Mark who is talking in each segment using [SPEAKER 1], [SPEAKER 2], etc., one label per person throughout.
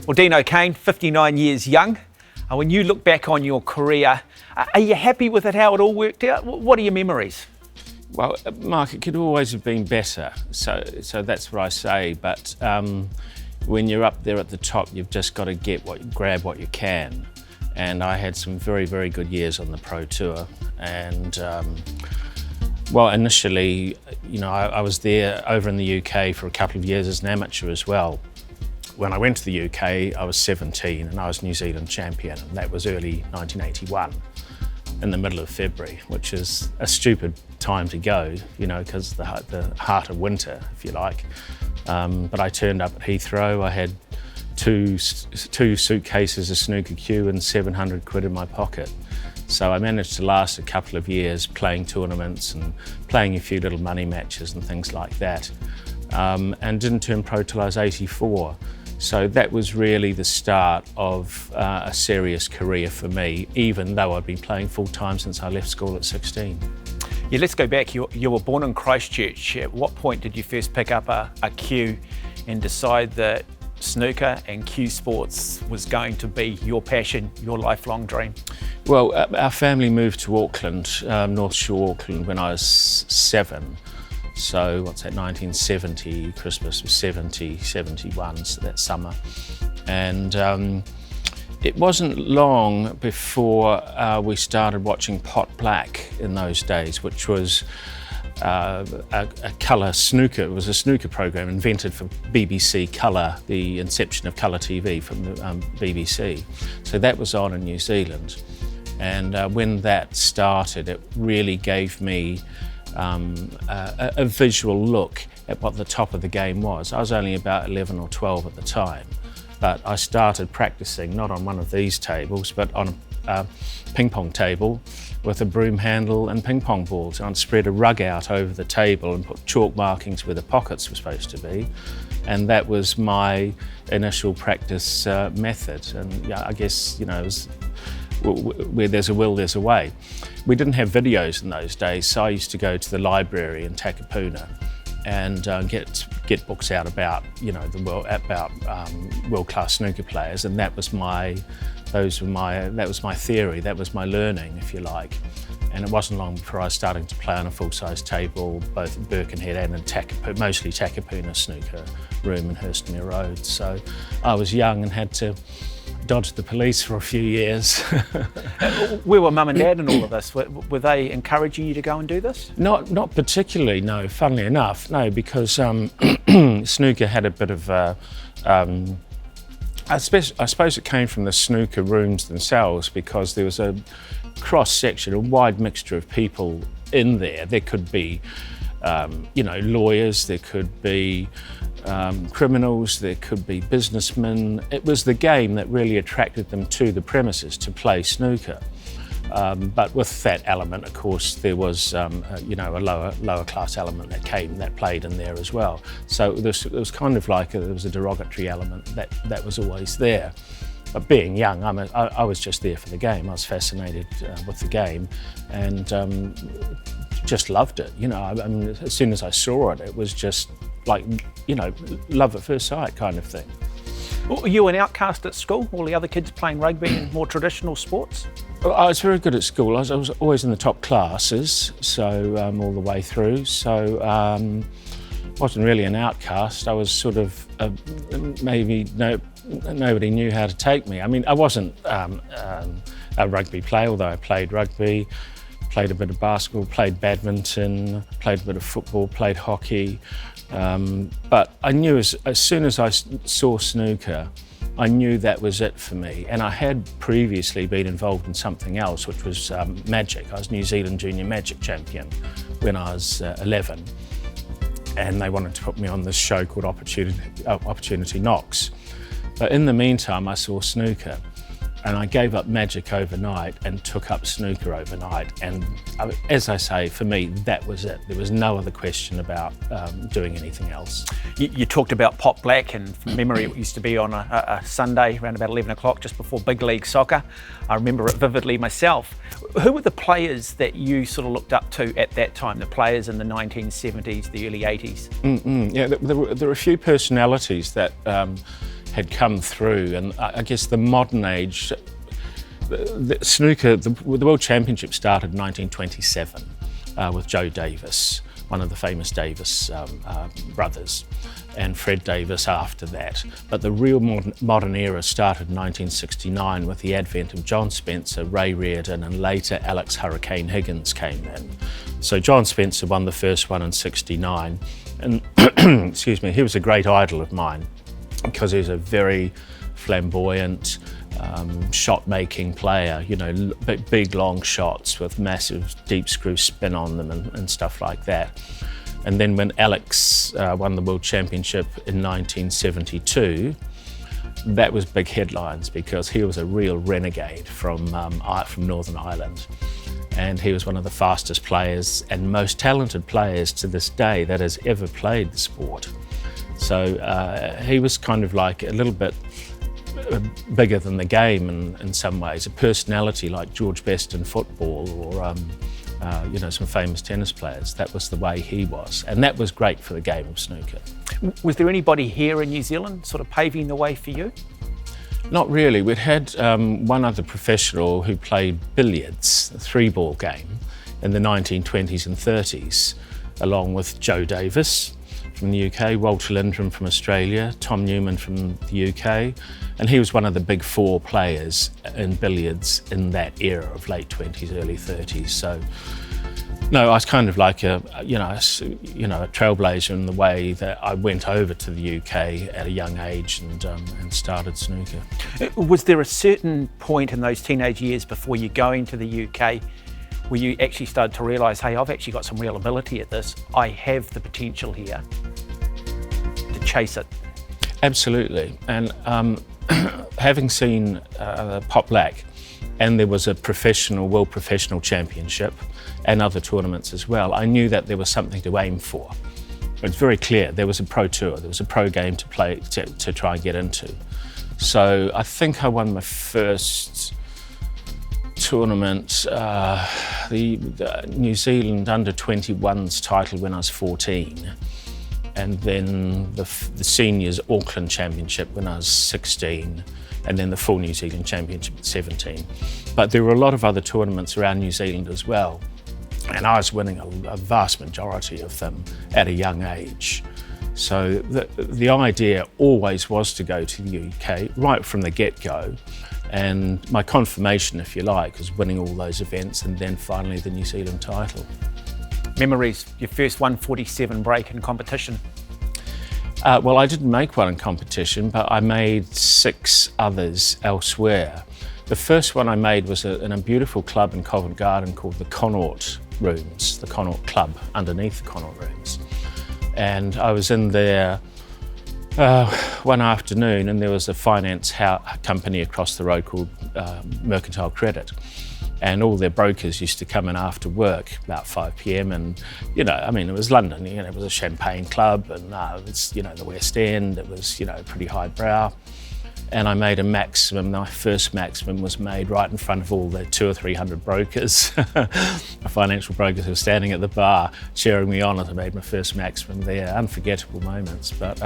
[SPEAKER 1] Well, Dene O'Kane, 59 years young. When you look back on your career, are you happy with it, how it all worked out? What are your memories?
[SPEAKER 2] Well, Mark, it could always have been better, so that's what I say. But when you're up there at the top, you've just got to grab what you can. And I had some very, very good years on the Pro Tour. And well, initially, you know, I was there over in the UK for a couple of years as an amateur as well. When I went to the UK, I was 17 and I was New Zealand champion, and that was early 1981, in the middle of February, which is a stupid time to go, you know, because the heart of winter, if you like. But I turned up at Heathrow. I had two suitcases of snooker cue and 700 quid in my pocket. So I managed to last a couple of years playing tournaments and playing a few little money matches and things like that, and didn't turn pro till I was 84. So that was really the start of a serious career for me, even though I'd been playing full time since I left school at 16.
[SPEAKER 1] Yeah, let's go back. You were born in Christchurch. At what point did you first pick up a cue and decide that snooker and cue sports was going to be your passion, your lifelong dream?
[SPEAKER 2] Well, our family moved to Auckland, North Shore Auckland, when I was 7. So what's that, 1970, Christmas was 70, 71, so that summer. And it wasn't long before we started watching Pot Black in those days, which was a colour snooker. It was a snooker program invented for BBC Colour, the inception of colour TV from the BBC. So that was on in New Zealand. And when that started, it really gave me a visual look at what the top of the game was. I was only about 11 or 12 at the time, but I started practicing not on one of these tables, but on a ping pong table with a broom handle and ping pong balls. And I'd spread a rug out over the table and put chalk markings where the pockets were supposed to be. And that was my initial practice method. And yeah, I guess, you know, it was, where there's a will, there's a way. We didn't have videos in those days, so I used to go to the library in Takapuna and get books out about, you know, world-class snooker players, and that was my theory, that was my learning, if you like. And it wasn't long before I was starting to play on a full-size table, both in Birkenhead and in mostly Takapuna snooker room in Hurstonmere Road. So I was young and had to dodged the police for a few years.
[SPEAKER 1] Where were mum and dad in all of this? Were they encouraging you to go and do this?
[SPEAKER 2] Not particularly, no, funnily enough, no, because snooker had a bit of I suppose it came from the snooker rooms themselves, because there was a cross-section, a wide mixture of people in there. There could be, you know, lawyers, there could be criminals, there could be businessmen. It was the game that really attracted them to the premises to play snooker. But with that element, of course, there was you know, a lower class element that played in there as well. So it was kind of like there was a derogatory element that was always there. But being young, I was just there for the game. I was fascinated with the game and just loved it. You know, I mean, as soon as I saw it, it was just like, you know, love at first sight kind of thing.
[SPEAKER 1] Were you an outcast at school? All the other kids playing rugby and more traditional sports?
[SPEAKER 2] Well, I was very good at school. I was always in the top classes, so all the way through. So wasn't really an outcast. I was sort of maybe nobody knew how to take me. I mean, I wasn't a rugby player, although I played rugby, played a bit of basketball, played badminton, played a bit of football, played hockey. But I knew as soon as I saw snooker, I knew that was it for me. And I had previously been involved in something else, which was magic. I was New Zealand junior magic champion when I was 11. And they wanted to put me on this show called Opportunity Knocks. But in the meantime, I saw snooker. And I gave up magic overnight and took up snooker overnight. And as I say, for me, that was it. There was no other question about doing anything else.
[SPEAKER 1] You talked about Pot Black, and from memory, it used to be on a Sunday around about 11 o'clock, just before big league soccer. I remember it vividly myself. Who were the players that you sort of looked up to at that time, the players in the 1970s, the early 80s?
[SPEAKER 2] Yeah, there were a few personalities that had come through, and I guess the modern age, the snooker, the World Championship started in 1927 with Joe Davis, one of the famous Davis brothers, and Fred Davis after that. But the real modern era started in 1969 with the advent of John Spencer, Ray Reardon, and later Alex Hurricane Higgins came in. So John Spencer won the first one in '69, and excuse me, he was a great idol of mine because he was a very flamboyant, shot-making player, you know, big long shots with massive deep screw spin on them and stuff like that. And then when Alex won the World Championship in 1972, that was big headlines because he was a real renegade from Northern Ireland. And he was one of the fastest players and most talented players to this day that has ever played the sport. So he was kind of like a little bit bigger than the game in some ways, a personality like George Best in football or you know, some famous tennis players. That was the way he was, and that was great for the game of snooker.
[SPEAKER 1] Was there anybody here in New Zealand sort of paving the way for you?
[SPEAKER 2] Not really. We'd had one other professional who played billiards, a three-ball game, in the 1920s and 30s, along with Joe Davis from the UK, Walter Lindrum from Australia, Tom Newman from the UK, and he was one of the big four players in billiards in that era of late 20s, early 30s. So, no, I was kind of like a trailblazer in the way that I went over to the UK at a young age and started snooker.
[SPEAKER 1] Was there a certain point in those teenage years before you going to the UK where you actually started to realise, hey, I've actually got some real ability at this, I have the potential here to chase it? Absolutely.
[SPEAKER 2] And having seen Pot Black, and there was a world professional championship and other tournaments as well, I knew that there was something to aim for. It was very clear. There was a pro tour, there was a pro game to play, to try and get into. So I think I won my first tournament, the New Zealand under-21s title when I was 14, and then the seniors Auckland Championship when I was 16, and then the full New Zealand Championship at 17. But there were a lot of other tournaments around New Zealand as well, and I was winning a vast majority of them at a young age. So the idea always was to go to the UK right from the get-go, and my confirmation, if you like, was winning all those events and then finally the New Zealand title.
[SPEAKER 1] Memories, your first 147 break in competition?
[SPEAKER 2] Well, I didn't make one in competition, but I made 6 others elsewhere. The first one I made was in a beautiful club in Covent Garden called the Connaught Rooms, the Connaught Club, underneath the Connaught Rooms. And I was in there one afternoon, and there was a finance company across the road called Mercantile Credit. And all their brokers used to come in after work about 5 p.m. and, you know, I mean, it was London, you know, it was a champagne club, and it was, you know, the West End, it was, you know, pretty highbrow. And I made a maximum. My first maximum was made right in front of all the 200 or 300 brokers, financial brokers who were standing at the bar cheering me on as I made my first maximum there. Unforgettable moments. But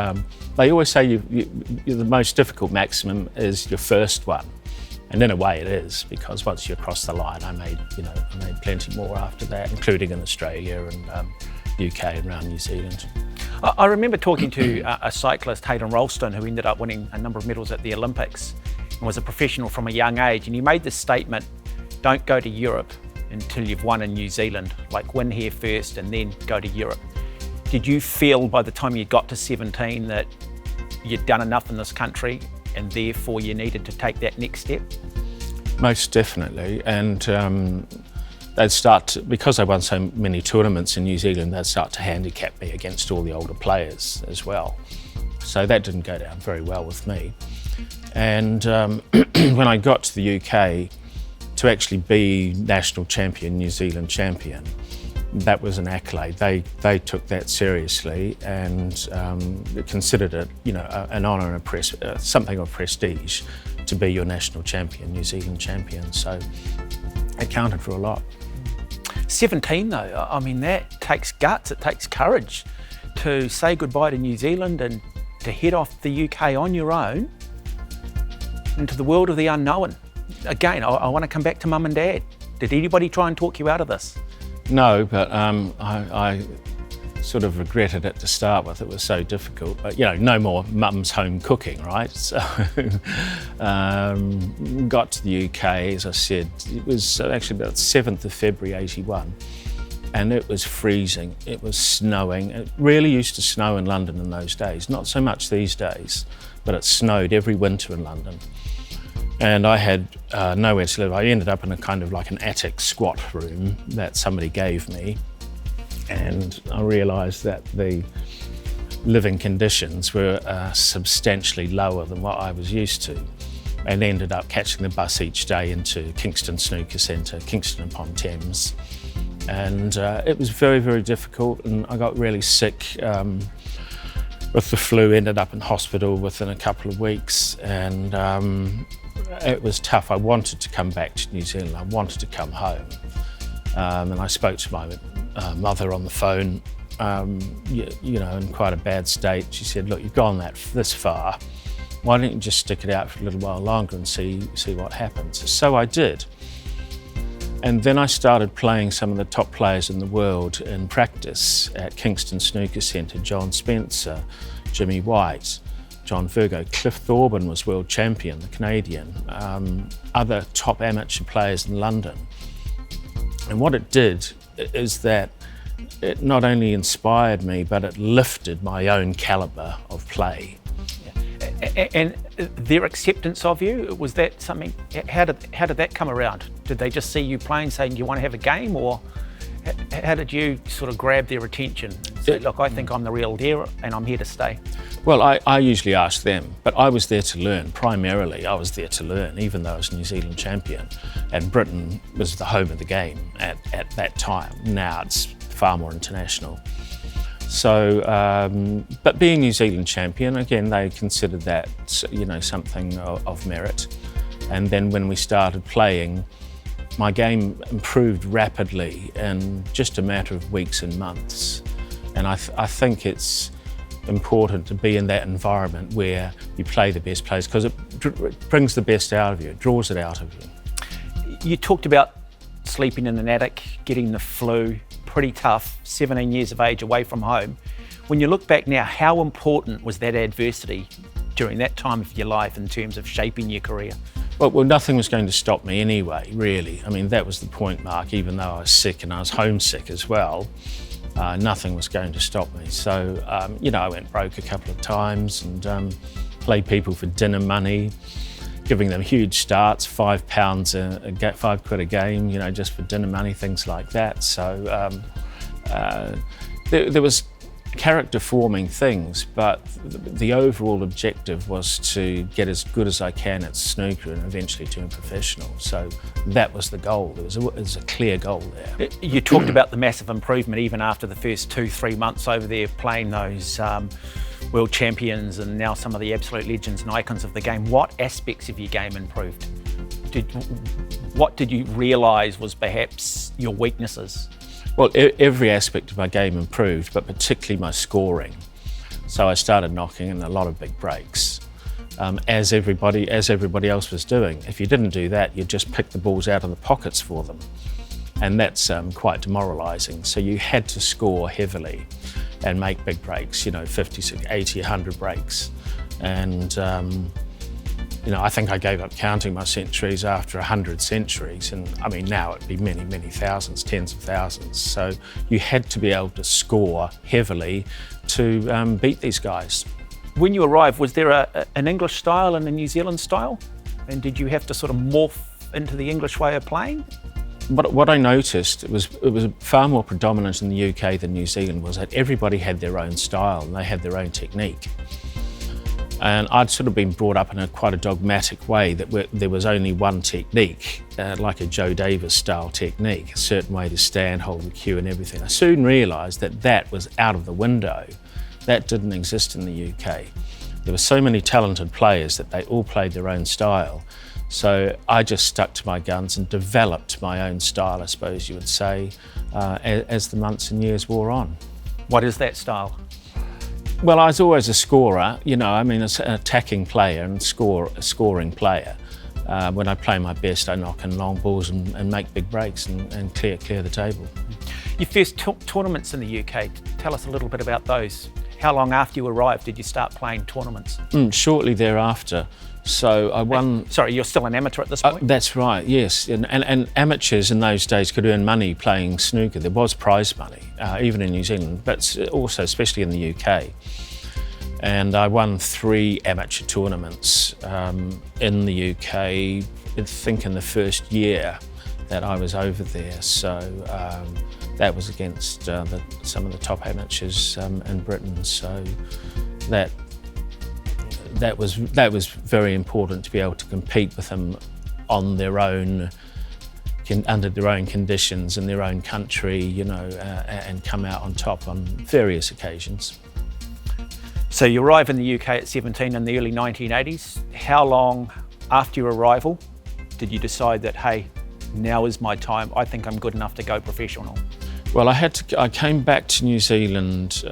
[SPEAKER 2] they always say the most difficult maximum is your first one. And in a way it is, because once you cross the line, I made plenty more after that, including in Australia and UK and around New Zealand.
[SPEAKER 1] I remember talking to a cyclist, Hayden Ralston, who ended up winning a number of medals at the Olympics and was a professional from a young age. And he made this statement, don't go to Europe until you've won in New Zealand, like win here first and then go to Europe. Did you feel by the time you got to 17 that you'd done enough in this country and therefore you needed to take that next step?
[SPEAKER 2] Most definitely. And they'd start, because I won so many tournaments in New Zealand, they'd start to handicap me against all the older players as well. So that didn't go down very well with me. And when I got to the UK, to actually be national champion, New Zealand champion, that was an accolade. They took that seriously and considered it, you know, an honour and something of prestige to be your national champion, New Zealand champion. So it counted for a lot.
[SPEAKER 1] 17 though, I mean, that takes guts, it takes courage to say goodbye to New Zealand and to head off the UK on your own into the world of the unknown. Again, I want to come back to mum and dad. Did anybody try and talk you out of this?
[SPEAKER 2] No, but I sort of regretted it to start with. It was so difficult. But, no more mum's home cooking, right? So got to the UK, as I said. It was actually about 7th of February, 81. And it was freezing, it was snowing. It really used to snow in London in those days. Not so much these days, but it snowed every winter in London. And I had nowhere to live. I ended up in a kind of like an attic squat room that somebody gave me. And I realised that the living conditions were substantially lower than what I was used to, and ended up catching the bus each day into Kingston Snooker Centre, Kingston upon Thames. And it was very, very difficult, and I got really sick with the flu, ended up in hospital within a couple of weeks, and it was tough. I wanted to come back to New Zealand, I wanted to come home. And I spoke to my mother on the phone, in quite a bad state. She said, look, you've gone this far, why don't you just stick it out for a little while longer and see what happens? So I did. And then I started playing some of the top players in the world in practice at Kingston Snooker Centre. John Spencer, Jimmy White, John Virgo, Cliff Thorburn was world champion, the Canadian, other top amateur players in London. And what it did is that it not only inspired me, but it lifted my own calibre of play.
[SPEAKER 1] And their acceptance of you, was that something, how did that come around? Did they just see you playing, saying you want to have a game, or how did you sort of grab their attention and say, look, I think I'm the real deal and I'm here to stay?
[SPEAKER 2] Well, I usually ask them, but I was there to learn. Primarily, I was there to learn, even though I was New Zealand champion. And Britain was the home of the game at that time. Now it's far more international. So, but being New Zealand champion, again, they considered that, something of merit. And then when we started playing, my game improved rapidly in just a matter of weeks and months. And I think it's important to be in that environment where you play the best players, because it brings the best out of you, it draws it out of you.
[SPEAKER 1] You talked about sleeping in an attic, getting the flu, pretty tough, 17 years of age away from home. When you look back now, how important was that adversity during that time of your life in terms of shaping your career?
[SPEAKER 2] Well, nothing was going to stop me anyway, really. I mean, that was the point, Mark, even though I was sick and I was homesick as well, nothing was going to stop me. So, I went broke a couple of times and played people for dinner money, giving them huge starts, £5 £5 a game, just for dinner money, things like that. So there was character forming things, but the overall objective was to get as good as I can at snooker and eventually turn professional. So that was the goal. There was a clear goal there.
[SPEAKER 1] You talked about the massive improvement even after the first 2-3 months over there playing those world champions and now some of the absolute legends and icons of the game. What aspects of your game improved? What did you realise was perhaps your weaknesses?
[SPEAKER 2] Well, every aspect of my game improved, but particularly my scoring. So I started knocking in a lot of big breaks, as everybody else was doing. If you didn't do that, you'd just pick the balls out of the pockets for them. And that's quite demoralising. So you had to score heavily and make big breaks, 50, 80, 100 breaks. And I think I gave up counting my centuries after 100 centuries. And I mean, now it'd be many, many thousands, tens of thousands. So you had to be able to score heavily to beat these guys.
[SPEAKER 1] When you arrived, was there an English style and a New Zealand style? And did you have to sort of morph into the English way of playing?
[SPEAKER 2] What I noticed, it was far more predominant in the UK than New Zealand, was that everybody had their own style and they had their own technique. And I'd sort of been brought up in quite a dogmatic way that there was only one technique, like a Joe Davis style technique, a certain way to stand, hold the cue and everything. I soon realised that was out of the window. That didn't exist in the UK. There were so many talented players that they all played their own style. So I just stuck to my guns and developed my own style, I suppose you would say, as the months and years wore on.
[SPEAKER 1] What is that style?
[SPEAKER 2] Well, I was always a scorer, you know, I mean, an attacking player and a scoring player. When I play my best, I knock in long balls and make big breaks and clear the table.
[SPEAKER 1] Your first tournaments in the UK, tell us a little bit about those. How long after you arrived did you start playing tournaments?
[SPEAKER 2] Shortly thereafter. So I won...
[SPEAKER 1] Sorry, you're still an amateur at this point?
[SPEAKER 2] That's right, yes. And amateurs in those days could earn money playing snooker. There was prize money, even in New Zealand, but also especially in the UK. And I won 3 amateur tournaments in the UK, I think in the first year that I was over there. So that was against some of the top amateurs in Britain. So that was very important to be able to compete with them on their own, under their own conditions in their own country, you know, and come out on top on various occasions.
[SPEAKER 1] So you arrive in the UK at 17 in the early 1980s. How long after your arrival did you decide that, hey, now is my time, I think I'm good enough to go professional?
[SPEAKER 2] Well, I came back to New Zealand,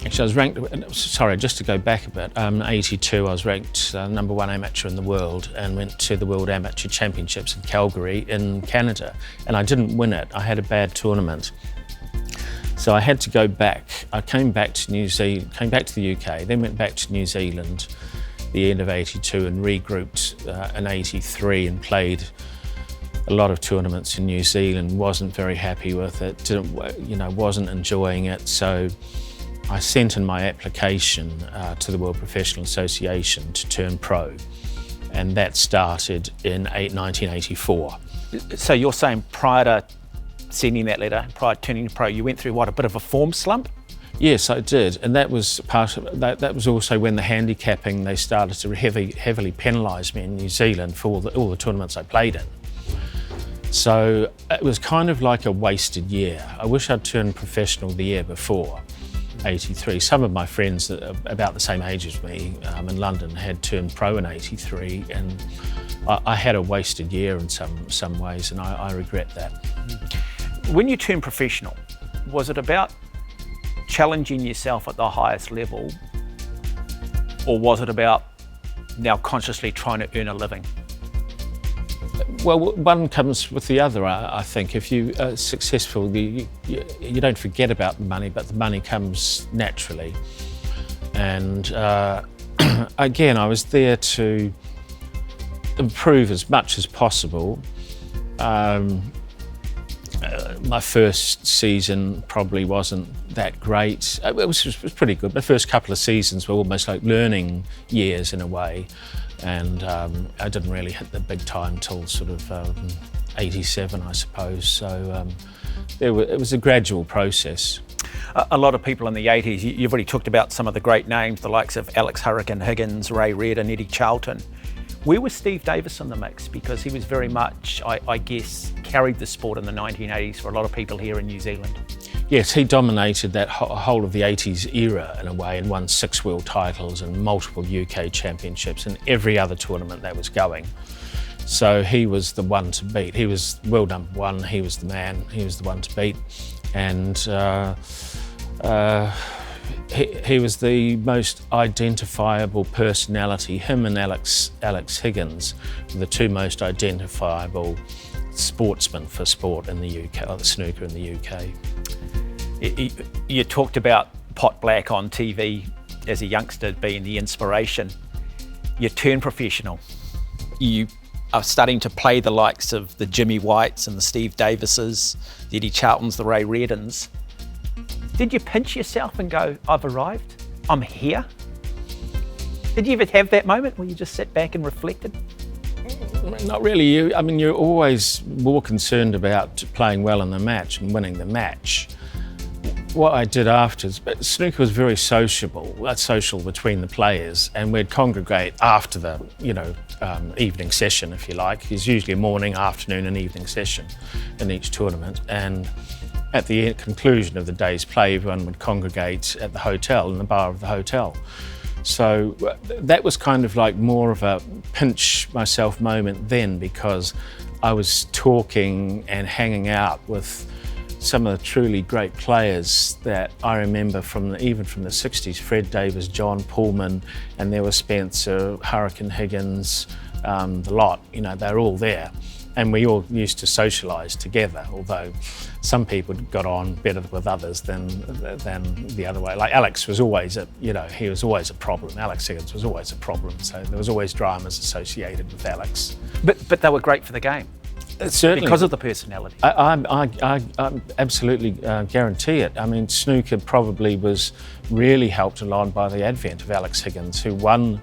[SPEAKER 2] actually I was ranked, sorry, just to go back a bit, in 82 I was ranked #1 amateur in the world and went to the World Amateur Championships in Calgary in Canada, and I didn't win it. I had a bad tournament. So I had to go back. I came back to New Zealand, came back to the UK, then went back to New Zealand the end of 82 and regrouped in 83 and played a lot of tournaments in New Zealand. Wasn't very happy with it, wasn't enjoying it. So I sent in my application to the World Professional Association to turn pro, and that started in 1984.
[SPEAKER 1] So you're saying prior to sending that letter, prior to turning pro, you went through what, a bit of a form slump?
[SPEAKER 2] Yes, I did, and that was part of that was also when the handicapping, they started to heavily penalise me in New Zealand for all the tournaments I played in. So it was kind of like a wasted year. I wish I'd turned professional the year before, 83. Some of my friends that are about the same age as me in London had turned pro in 83, and I had a wasted year in some ways, and I regret that.
[SPEAKER 1] When you turned professional, was it about challenging yourself at the highest level, or was it about now consciously trying to earn a living?
[SPEAKER 2] Well, one comes with the other, I think. If you are successful, you don't forget about the money, but the money comes naturally. And again, I was there to improve as much as possible. My first season probably wasn't that great. It was pretty good. The first couple of seasons were almost like learning years in a way, and I didn't really hit the big time till sort of 87, I suppose. So it was a gradual process.
[SPEAKER 1] A lot of people in the 80s, you've already talked about some of the great names, the likes of Alex Higgins, Ray Reid and Eddie Charlton. Where was Steve Davis in the mix? Because he was very much, I guess, carried the sport in the 1980s for a lot of people here in New Zealand.
[SPEAKER 2] Yes, he dominated that whole of the 80s era in a way, and won 6 world titles and multiple UK championships and every other tournament that was going. So he was the one to beat. He was world #1, he was the man, he was the one to beat. And he was the most identifiable personality. Him and Alex Higgins were the 2 most identifiable sportsmen for sport in the UK, or the snooker in the UK.
[SPEAKER 1] You talked about Pot Black on TV as a youngster being the inspiration. You turn professional. You are starting to play the likes of the Jimmy Whites and the Steve Davises, the Eddie Charltons, the Ray Reidans. Did you pinch yourself and go, I've arrived, I'm here? Did you ever have that moment where you just sat back and reflected?
[SPEAKER 2] Not really. I mean, you're always more concerned about playing well in the match and winning the match. What I did after, snooker was very social between the players, and we'd congregate after the evening session, if you like. There's usually a morning, afternoon and evening session in each tournament, and at the conclusion of the day's play, everyone would congregate at the hotel, in the bar of the hotel. So that was kind of like more of a pinch myself moment then, because I was talking and hanging out with some of the truly great players that I remember even from the 60s, Fred Davis, John Pullman, and there was Spencer, Hurricane Higgins, the lot, they're all there. And we all used to socialise together, although some people got on better with others than the other way. Like Alex was always he was always a problem. Alex Higgins was always a problem, so there was always dramas associated with Alex.
[SPEAKER 1] But they were great for the game.
[SPEAKER 2] Certainly.
[SPEAKER 1] Because of the personality.
[SPEAKER 2] I absolutely guarantee it. I mean, snooker probably was really helped along by the advent of Alex Higgins, who won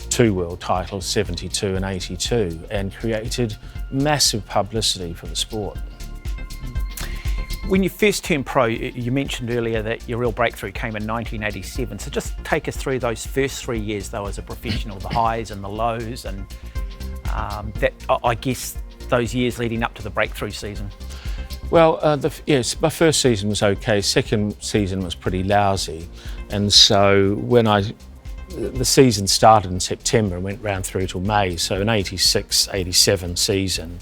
[SPEAKER 2] 2 world titles, 72 and 82, and created massive publicity for the sport.
[SPEAKER 1] When you first turned pro, you mentioned earlier that your real breakthrough came in 1987. So just take us through those first 3 years, though, as a professional, the highs and the lows, and that, I guess, those years leading up to the breakthrough season.
[SPEAKER 2] Well, yes, my first season was okay. Second season was pretty lousy, and so when the season started in September and went round through till May. So in 86, 87 season,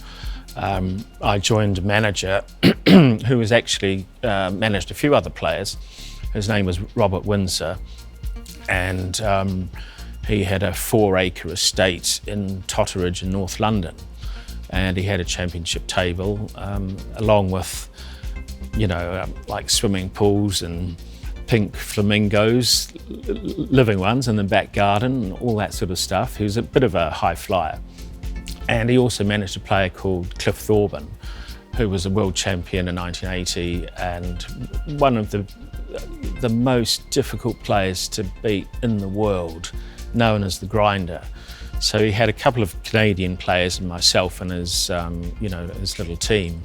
[SPEAKER 2] I joined a manager who was actually managed a few other players. His name was Robert Windsor, and he had a 4-acre estate in Totteridge in North London. And he had a championship table, along with, like swimming pools and pink flamingos, living ones in the back garden, and all that sort of stuff. He was a bit of a high flyer. And he also managed a player called Cliff Thorburn, who was a world champion in 1980 and one of the most difficult players to beat in the world, known as the Grinder. So he had a couple of Canadian players and myself and his little team.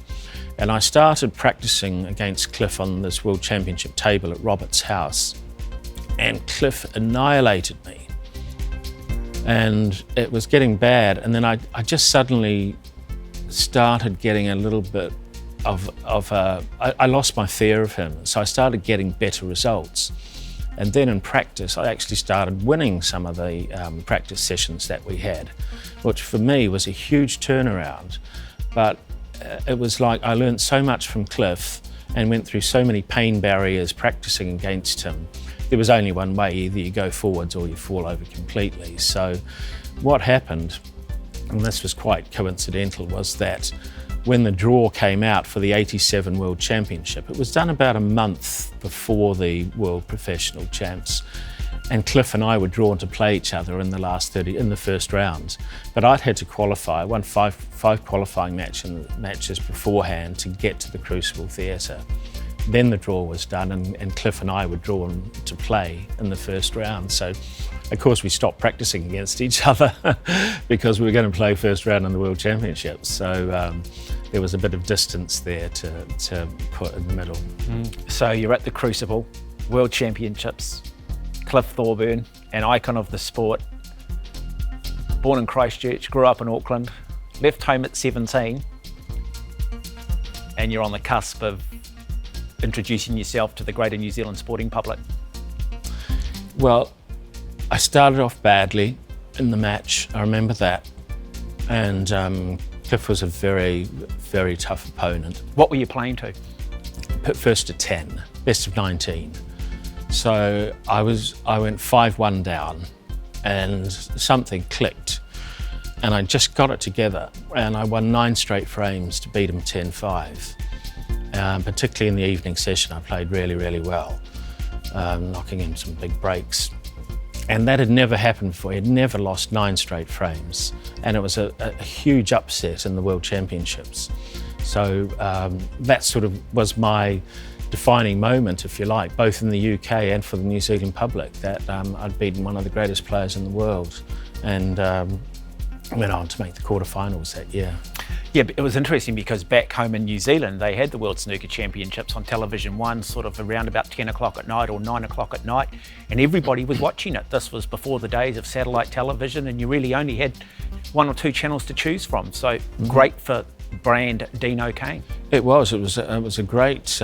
[SPEAKER 2] And I started practicing against Cliff on this World Championship table at Robert's house. And Cliff annihilated me. And it was getting bad. And then I just suddenly started getting a little bit I lost my fear of him. So I started getting better results. And then in practice, I actually started winning some of the practice sessions that we had, which for me was a huge turnaround. But it was like I learned so much from Cliff and went through so many pain barriers practicing against him. There was only one way, either you go forwards or you fall over completely. So what happened, and this was quite coincidental, was that when the draw came out for the 87 World Championship, it was done about a month before the World Professional Champs, and Cliff and I were drawn to play each other in the first round. But I'd had to qualify. I won five qualifying matches beforehand to get to the Crucible Theatre. Then the draw was done, and Cliff and I were drawn to play in the first round. So, of course, we stopped practicing against each other because we were going to play first round in the World Championships. So there was a bit of distance there to put in the middle.
[SPEAKER 1] So you're at the Crucible, World Championships, Cliff Thorburn, an icon of the sport, born in Christchurch, grew up in Auckland, left home at 17, and you're on the cusp of introducing yourself to the greater New Zealand sporting public.
[SPEAKER 2] Well, I started off badly in the match, I remember that, and Cliff was a very, very tough opponent.
[SPEAKER 1] What were you playing to?
[SPEAKER 2] Put first to 10, best of 19. So I went 5-1 down, and something clicked, and I just got it together, and I won 9 straight frames to beat him 10-5. Particularly in the evening session, I played really, really well, knocking in some big breaks. And that had never happened before. He had never lost 9 straight frames. And it was a huge upset in the World Championships. So that sort of was my defining moment, if you like, both in the UK and for the New Zealand public, that I'd beaten one of the greatest players in the world. And went on to make the quarterfinals that year.
[SPEAKER 1] Yeah, but it was interesting because back home in New Zealand, they had the World Snooker Championships on Television 1 sort of around about 10 o'clock at night or 9 o'clock at night, and everybody was watching it. This was before the days of satellite television, and you really only had 1 or 2 channels to choose from. So great for brand Dene O'Kane.
[SPEAKER 2] It was a great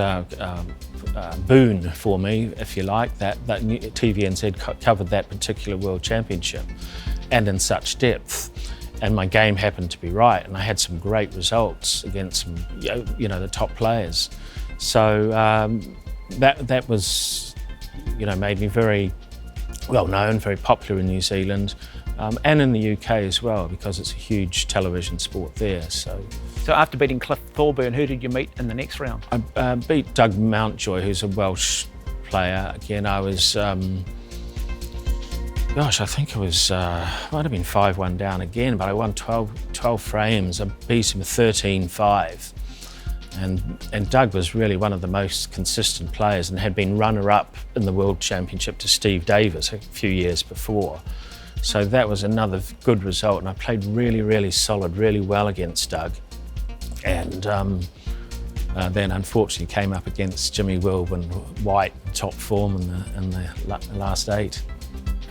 [SPEAKER 2] boon for me, if you like, that TVNZ covered that particular World Championship, and in such depth. And my game happened to be right, and I had some great results against some, the top players. So that was, made me very well known, very popular in New Zealand, and in the UK as well, because it's a huge television sport there. So
[SPEAKER 1] after beating Cliff Thorburn, who did you meet in the next round?
[SPEAKER 2] I beat Doug Mountjoy, who's a Welsh player. Again, I was, I think it was, might have been 5-1 down again, but I won 12 frames. I beat him 13-5. And Doug was really one of the most consistent players and had been runner-up in the World Championship to Steve Davis a few years before. So that was another good result, and I played really, really solid, really well against Doug. And then unfortunately came up against Jimmy Wilburn White, top form in the last 8.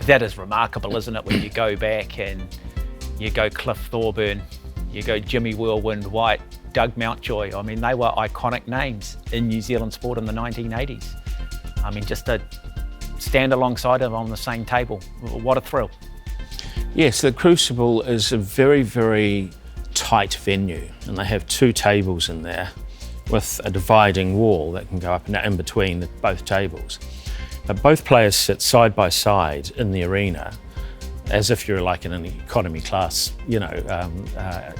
[SPEAKER 1] That is remarkable, isn't it, when you go back and you go Cliff Thorburn, you go Jimmy Wilburn White, Doug Mountjoy. I mean, they were iconic names in New Zealand sport in the 1980s. I mean, just to stand alongside them on the same table, what a thrill.
[SPEAKER 2] Yes, the Crucible is a very, very tight venue, and they have 2 tables in there with a dividing wall that can go up and in between both tables. But both players sit side by side in the arena, as if you're like in an economy class,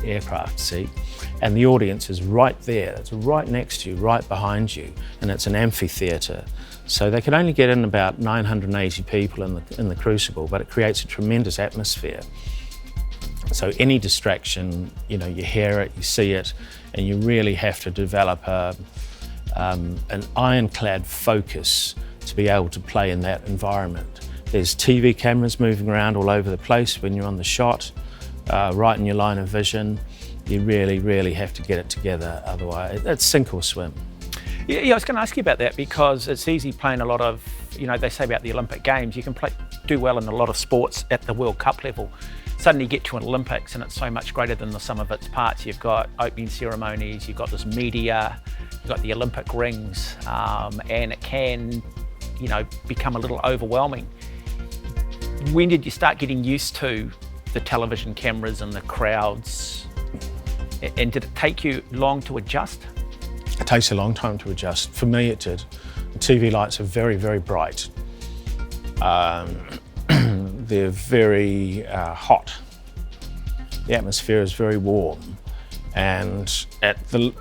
[SPEAKER 2] aircraft seat, and the audience is right there. It's right next to you, right behind you, and it's an amphitheatre. So they can only get in about 980 people in the Crucible, but it creates a tremendous atmosphere. So any distraction, you hear it, you see it, and you really have to develop an ironclad focus to be able to play in that environment. There's TV cameras moving around all over the place when you're on the shot, right in your line of vision. You really, really have to get it together, otherwise it's sink or swim.
[SPEAKER 1] Yeah, I was going to ask you about that, because it's easy playing a lot of, they say about the Olympic Games, you can do well in a lot of sports at the World Cup level. Suddenly you get to an Olympics and it's so much greater than the sum of its parts. You've got opening ceremonies, you've got this media, you've got the Olympic rings, and it can, become a little overwhelming. When did you start getting used to the television cameras and the crowds? And did it take you long to adjust?
[SPEAKER 2] It takes a long time to adjust. For me, it did. The TV lights are very, very bright. They're very hot. The atmosphere is very warm. And at the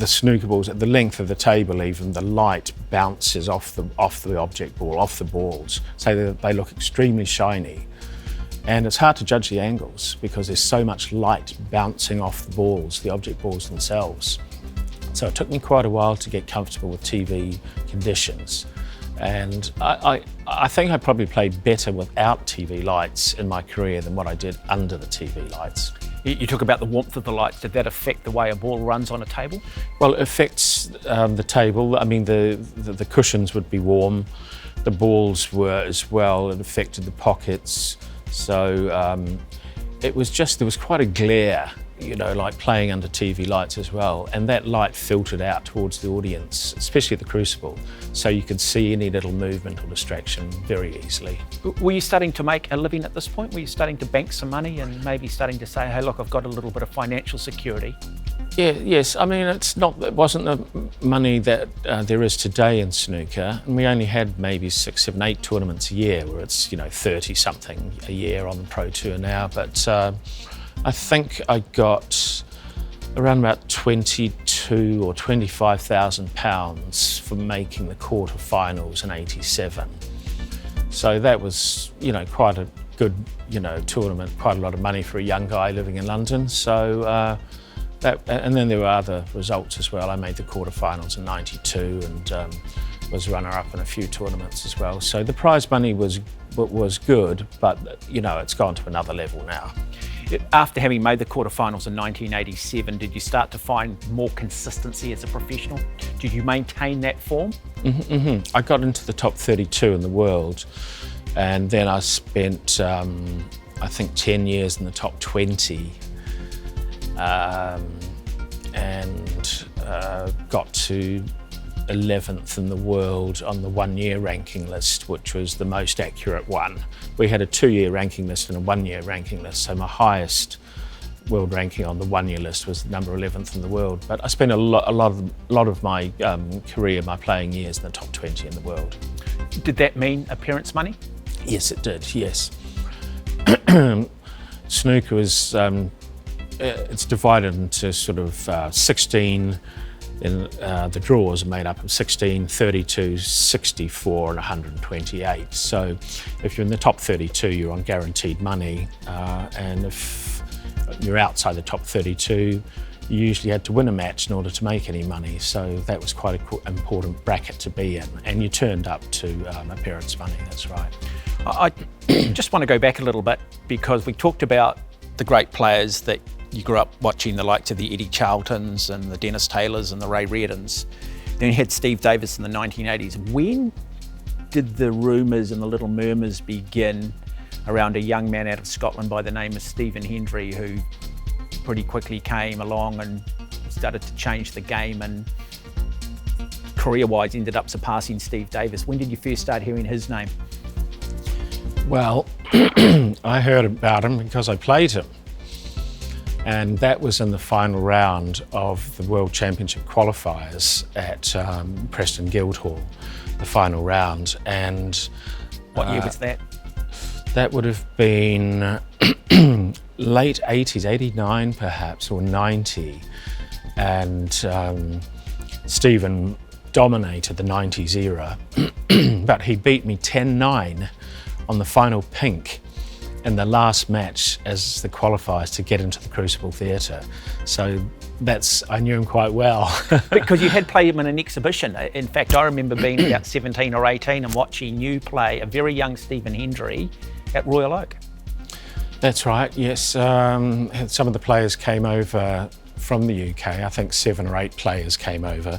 [SPEAKER 2] snooker balls, at the length of the table even, the light bounces off the object ball, off the balls. So they look extremely shiny. And it's hard to judge the angles because there's so much light bouncing off the balls, the object balls themselves. So it took me quite a while to get comfortable with TV conditions. And I think I probably played better without TV lights in my career than what I did under the TV lights.
[SPEAKER 1] You talk about the warmth of the lights. Did that affect the way a ball runs on a table?
[SPEAKER 2] Well, it affects the table. I mean, the cushions would be warm. The balls were as well. It affected the pockets. So there was quite a glare, like playing under TV lights as well. And that light filtered out towards the audience, especially at the Crucible. So you could see any little movement or distraction very easily.
[SPEAKER 1] Were you starting to make a living at this point? Were you starting to bank some money and maybe starting to say, hey, look, I've got a little bit of financial security?
[SPEAKER 2] Yeah, yes. I mean, it wasn't the money that there is today in snooker. And we only had maybe 6, 7, 8 tournaments a year, where it's 30-something a year on the Pro Tour now. But I think I got around about £22,000 or £25,000 for making the quarterfinals in '87. So that was, quite a good, tournament, quite a lot of money for a young guy living in London. So. And then there were other results as well. I made the quarterfinals in '92 and was runner-up in a few tournaments as well. So the prize money was good, but it's gone to another level now.
[SPEAKER 1] After having made the quarterfinals in 1987, did you start to find more consistency as a professional? Did you maintain that form?
[SPEAKER 2] I got into the top 32 in the world, and then I spent, I think, 10 years in the top 20. And got to 11th in the world on the 1-year ranking list, which was the most accurate one. We had a 2-year ranking list and a 1-year ranking list, so my highest world ranking on the 1 year list was number 11th in the world. But I spent a lot of my career, my playing years, in the top 20 in the world.
[SPEAKER 1] Did that mean appearance money?
[SPEAKER 2] Yes, it did. Yes. Snooker is it's divided into sort of 16. The draws are made up of 16, 32, 64 and 128. So if you're in the top 32, you're on guaranteed money, and if you're outside the top 32, you usually had to win a match in order to make any money. So that was quite an important bracket to be in, and you turned up to appearance money, that's right.
[SPEAKER 1] I just want to go back a little bit, because we talked about the great players that you grew up watching, the likes of the Eddie Charltons and the Dennis Taylors and the Ray Reardons. Then you had Steve Davis in the 1980s. When did the rumours and the little murmurs begin around a young man out of Scotland by the name of Stephen Hendry, who pretty quickly came along and started to change the game and career-wise ended up surpassing Steve Davis? When did you first start hearing his name?
[SPEAKER 2] Well, I heard about him because I played him. And that was in the final round of the World Championship qualifiers at Preston Guildhall, the final round. And
[SPEAKER 1] what year was that?
[SPEAKER 2] That would have been late 80s, 89 perhaps, or 90. And Stephen dominated the 90s era, but he beat me 10-9 on the final pink in the last match as the qualifiers to get into the Crucible Theatre. So I knew him quite well.
[SPEAKER 1] Because you had played him in an exhibition. In fact, I remember being about 17 or 18 and watching you play a very young Stephen Hendry at Royal Oak.
[SPEAKER 2] That's right, yes. Some of the players came over from the UK. I think 7 or 8 players came over.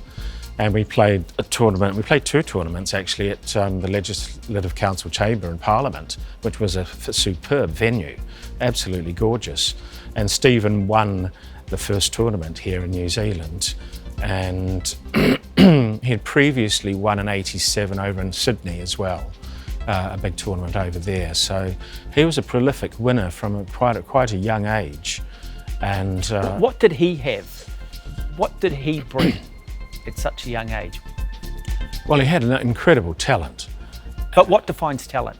[SPEAKER 2] And we played a tournament. We played 2 tournaments actually at the Legislative Council Chamber in Parliament, which was a superb venue, absolutely gorgeous. And Stephen won the first tournament here in New Zealand, and he had previously won in '87 over in Sydney as well, a big tournament over there. So he was a prolific winner from quite a young age. And
[SPEAKER 1] what did he have? What did he bring at such a young age?
[SPEAKER 2] Well, he had an incredible talent.
[SPEAKER 1] But what defines talent?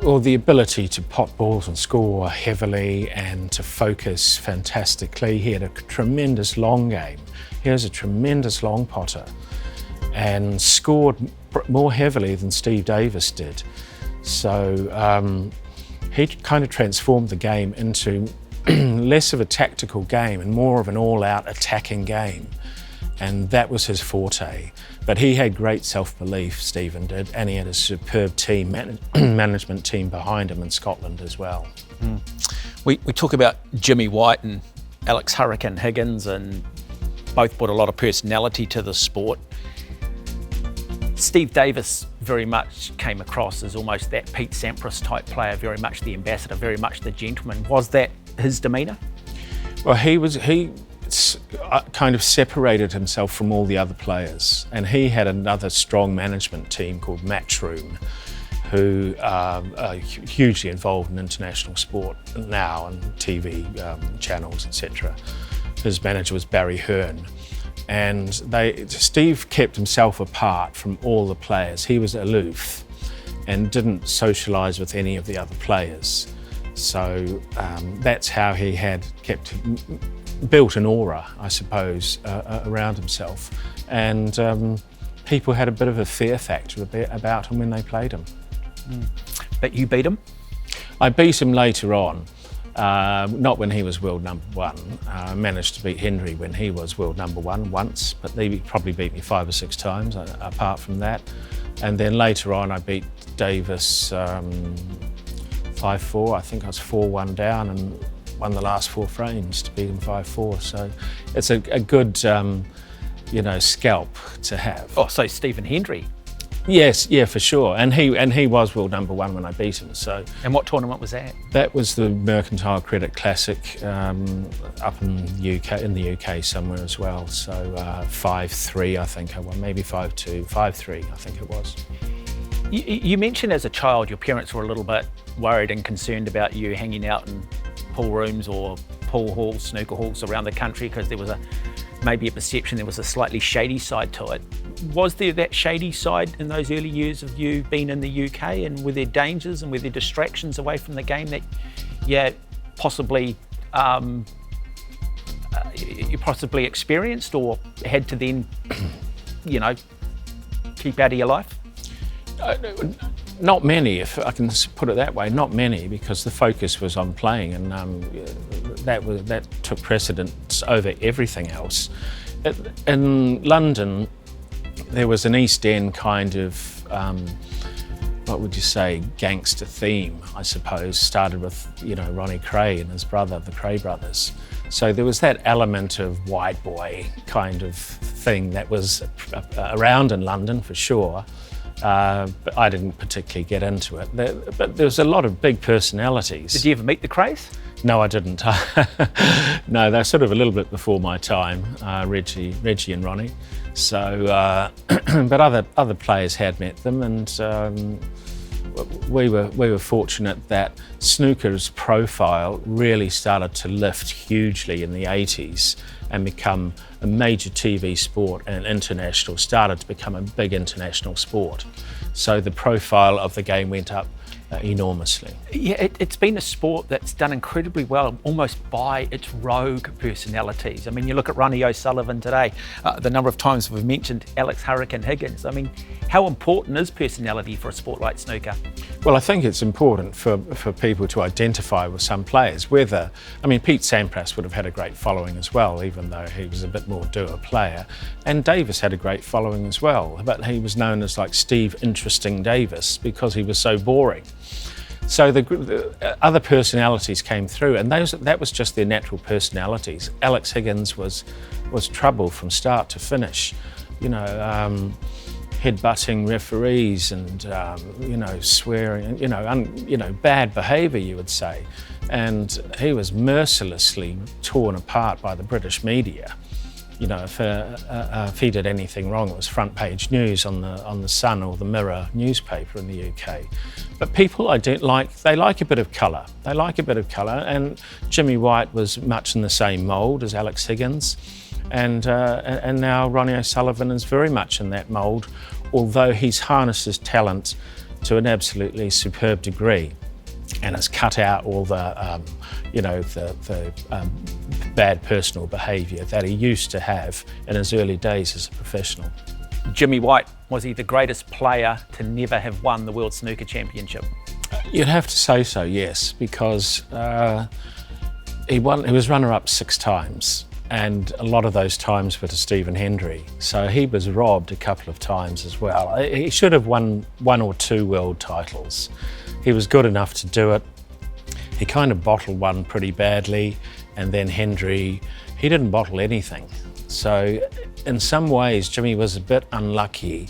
[SPEAKER 2] Well, the ability to pot balls and score heavily and to focus fantastically. He had a tremendous long game. He was a tremendous long potter and scored more heavily than Steve Davis did. So he kind of transformed the game into less of a tactical game and more of an all-out attacking game. And that was his forte. But he had great self-belief, Stephen did, and he had a superb team, management team behind him in Scotland as well.
[SPEAKER 1] Mm. We talk about Jimmy White and Alex Higgins, and both brought a lot of personality to the sport. Steve Davis very much came across as almost that Pete Sampras type player, very much the ambassador, very much the gentleman. Was that his demeanour?
[SPEAKER 2] Well, he kind of separated himself from all the other players, and he had another strong management team called Matchroom, who are hugely involved in international sport now and TV channels, etc. His manager was Barry Hearn, and Steve kept himself apart from all the players. He was aloof and didn't socialise with any of the other players. So that's how he had built an aura, I suppose, around himself. And people had a bit of a fear factor about him when they played him.
[SPEAKER 1] Mm. But you beat him?
[SPEAKER 2] I beat him later on, not when he was world number 1. I managed to beat Hendry when he was world number 1 once, but they probably beat me 5 or 6 times apart from that. And then later on I beat Davis 5-4. I think I was 4-1 down and won the last 4 frames to beat him 5-4. So it's a good, scalp to have.
[SPEAKER 1] Oh, so Stephen Hendry?
[SPEAKER 2] Yes, yeah, for sure. And he was world number 1 when I beat him. So.
[SPEAKER 1] And what tournament was that?
[SPEAKER 2] That was the Mercantile Credit Classic up in the UK somewhere as well. So 5-3, I think I won, maybe 5-2, 5-3, I think it was.
[SPEAKER 1] You mentioned as a child your parents were a little bit worried and concerned about you hanging out in pool rooms or pool halls, snooker halls around the country because there was maybe a perception there was a slightly shady side to it. Was there that shady side in those early years of you being in the UK, and were there dangers and were there distractions away from the game that possibly you possibly experienced or had to then, keep out of your life?
[SPEAKER 2] Not many, if I can put it that way. Not many, because the focus was on playing, and that took precedence over everything else. In London, there was an East End kind of, what would you say, gangster theme, I suppose. Started with, Ronnie Kray and his brother, the Kray brothers. So there was that element of white boy kind of thing that was around in London for sure. But I didn't particularly get into it. But there was a lot of big personalities.
[SPEAKER 1] Did you ever meet the Krays?
[SPEAKER 2] No, I didn't. No, they're sort of a little bit before my time, Reggie and Ronnie. So, but other players had met them, and we were fortunate that snooker's profile really started to lift hugely in the 80s and become a major TV sport, and international, started to become a big international sport. So the profile of the game went up enormously.
[SPEAKER 1] Yeah, it's been a sport that's done incredibly well, almost by its rogue personalities. I mean, you look at Ronnie O'Sullivan today, the number of times we've mentioned Alex Hurricane Higgins. I mean, how important is personality for a sport like snooker?
[SPEAKER 2] Well, I think it's important for people to identify with some players. Pete Sampras would have had a great following as well, even though he was a bit more doer player. And Davis had a great following as well, but he was known as like Steve Interesting Davis because he was so boring. So the other personalities came through, and that was just their natural personalities. Alex Higgins was trouble from start to finish, headbutting referees and swearing, bad behaviour, you would say. And he was mercilessly torn apart by the British media. If he did anything wrong, it was front page news on the Sun or the Mirror newspaper in the UK. But people like a bit of colour. They like a bit of colour, and Jimmy White was much in the same mould as Alex Higgins, and now Ronnie O'Sullivan is very much in that mould, although he's harnessed his talent to an absolutely superb degree, and has cut out all the bad personal behaviour that he used to have in his early days as a professional.
[SPEAKER 1] Jimmy White, was he the greatest player to never have won the World Snooker Championship?
[SPEAKER 2] You'd have to say so, yes, because he was runner-up 6 times, and a lot of those times were to Stephen Hendry. So he was robbed a couple of times as well. He should have won 1 or 2 world titles. He was good enough to do it. He kind of bottled one pretty badly, and then Hendry, he didn't bottle anything. So in some ways, Jimmy was a bit unlucky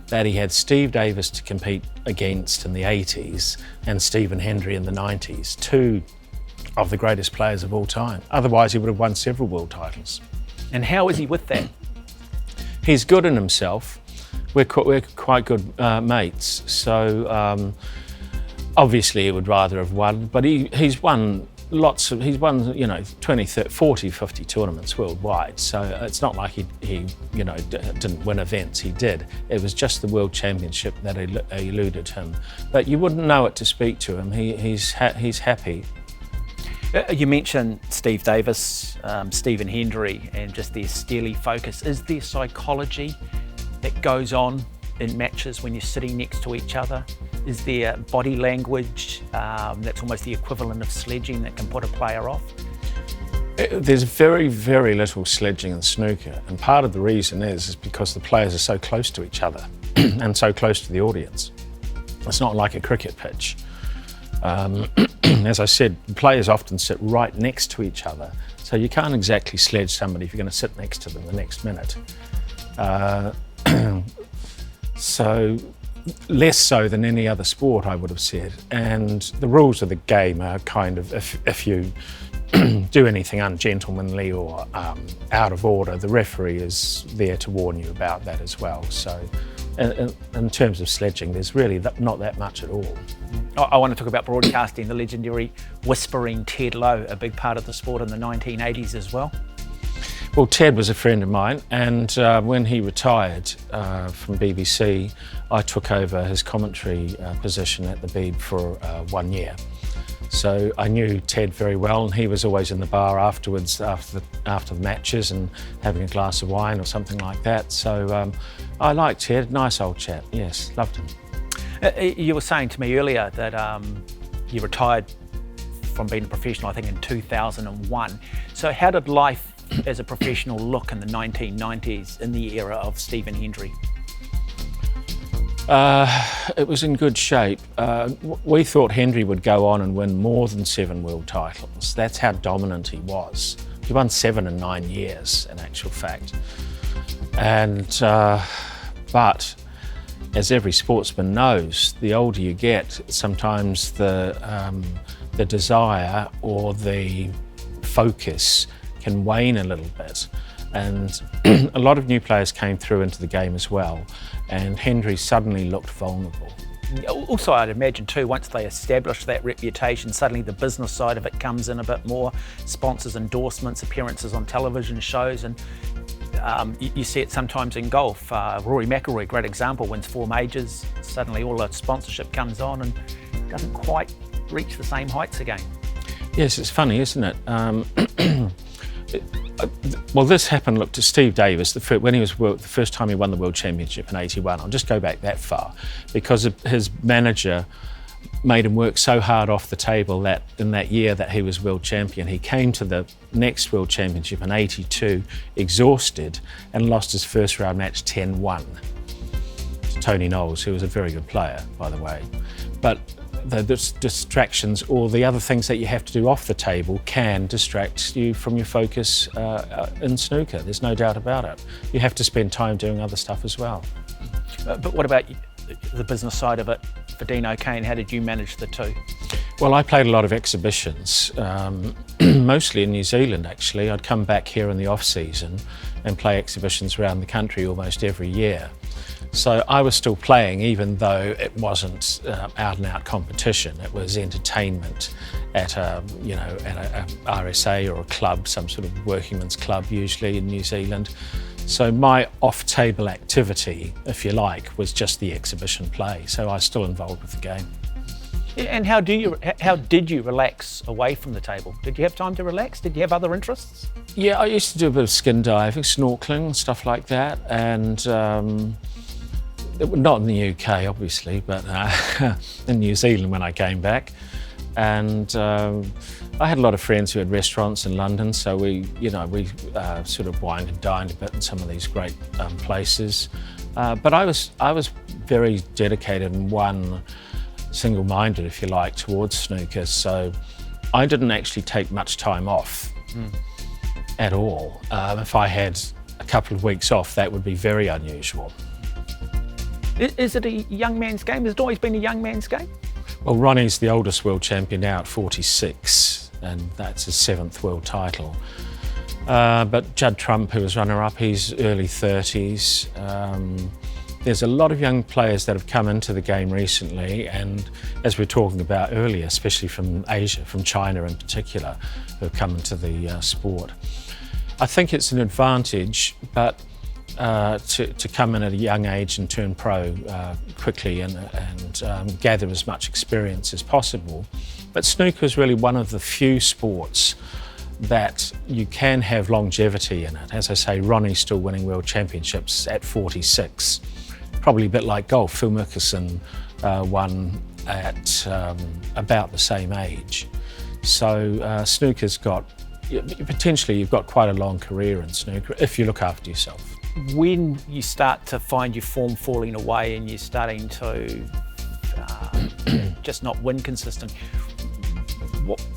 [SPEAKER 2] that he had Steve Davis to compete against in the 80s and Stephen Hendry in the 90s, 2 of the greatest players of all time. Otherwise, he would have won several world titles.
[SPEAKER 1] And how is he with that?
[SPEAKER 2] He's good in himself. We're quite good mates. So obviously he would rather have won, but he's won 20, 30, 40, 50 tournaments worldwide. So it's not like he didn't win events. He did. It was just the World Championship that eluded him. But you wouldn't know it to speak to him. He's happy.
[SPEAKER 1] You mentioned Steve Davis, Stephen Hendry, and just their steely focus. Is there psychology that goes on in matches when you're sitting next to each other? Is there body language that's almost the equivalent of sledging that can put a player off?
[SPEAKER 2] There's very, very little sledging in snooker, and part of the reason is because the players are so close to each other and so close to the audience. It's not like a cricket pitch. As I said, players often sit right next to each other, so you can't exactly sledge somebody if you're going to sit next to them the next minute. So less so than any other sport, I would have said. And the rules of the game are kind of, if you do anything ungentlemanly or out of order, the referee is there to warn you about that as well. So In terms of sledging, there's really not that much at all.
[SPEAKER 1] I want to talk about broadcasting, the legendary whispering Ted Lowe, a big part of the sport in the 1980s as well.
[SPEAKER 2] Well, Ted was a friend of mine, and when he retired from BBC, I took over his commentary position at the Beeb for 1 year. So I knew Ted very well, and he was always in the bar afterwards, after the matches, and having a glass of wine or something like that. So I liked Ted, nice old chap, yes, loved him.
[SPEAKER 1] You were saying to me earlier that you retired from being a professional, I think, in 2001. So how did life as a professional look in the 1990s in the era of Stephen Hendry?
[SPEAKER 2] It was in good shape. We thought Hendry would go on and win more than 7 world titles. That's how dominant he was. He won 7 in 9 years, in actual fact. And but as every sportsman knows, the older you get, sometimes the desire or the focus can wane a little bit. And a lot of new players came through into the game as well, and Hendry suddenly looked vulnerable.
[SPEAKER 1] Also, I'd imagine too, once they establish that reputation, suddenly the business side of it comes in a bit more, sponsors, endorsements, appearances on television shows, and you see it sometimes in golf. Rory McIlroy, great example, wins 4 majors, suddenly all the sponsorship comes on and doesn't quite reach the same heights again.
[SPEAKER 2] Yes, it's funny, isn't it? Well, this happened, look, to Steve Davis, the first time he won the World Championship in '81. I'll just go back that far, because his manager made him work so hard off the table that in that year that he was world champion, he came to the next World Championship in '82 exhausted and lost his first round match 10-1 to Tony Knowles, who was a very good player, by the way. But the distractions or the other things that you have to do off the table can distract you from your focus in snooker. There's no doubt about it. You have to spend time doing other stuff as well.
[SPEAKER 1] But what about the business side of it for Dene O'Kane? How did you manage the two?
[SPEAKER 2] Well, I played a lot of exhibitions, mostly in New Zealand actually. I'd come back here in the off-season and play exhibitions around the country almost every year. So I was still playing, even though it wasn't out-and-out competition. It was entertainment at a RSA or a club, some sort of workingmen's club usually in New Zealand. So my off-table activity, if you like, was just the exhibition play. So I was still involved with the game.
[SPEAKER 1] And how did you relax away from the table? Did you have time to relax? Did you have other interests?
[SPEAKER 2] Yeah, I used to do a bit of skin diving, snorkeling, stuff like that, and not in the UK, obviously, but in New Zealand when I came back. And I had a lot of friends who had restaurants in London, so we sort of wined and dined a bit in some of these great places. But I was very dedicated and single-minded, if you like, towards snooker. So I didn't actually take much time off at all. If I had a couple of weeks off, that would be very unusual.
[SPEAKER 1] Is it a young man's game? Has it always been a young man's game?
[SPEAKER 2] Well, Ronnie's the oldest world champion now at 46, and that's his 7th world title. But Judd Trump, who was runner-up, he's early 30s. There's a lot of young players that have come into the game recently, and as we were talking about earlier, especially from Asia, from China in particular, who have come into the sport. I think it's an advantage, but to come in at a young age and turn pro quickly and gather as much experience as possible. But snooker is really one of the few sports that you can have longevity in it. As I say, Ronnie's still winning world championships at 46. Probably a bit like golf. Phil Mickelson won at about the same age. So snooker's got, potentially you've got quite a long career in snooker if you look after yourself.
[SPEAKER 1] When you start to find your form falling away and you're starting to just not win consistent,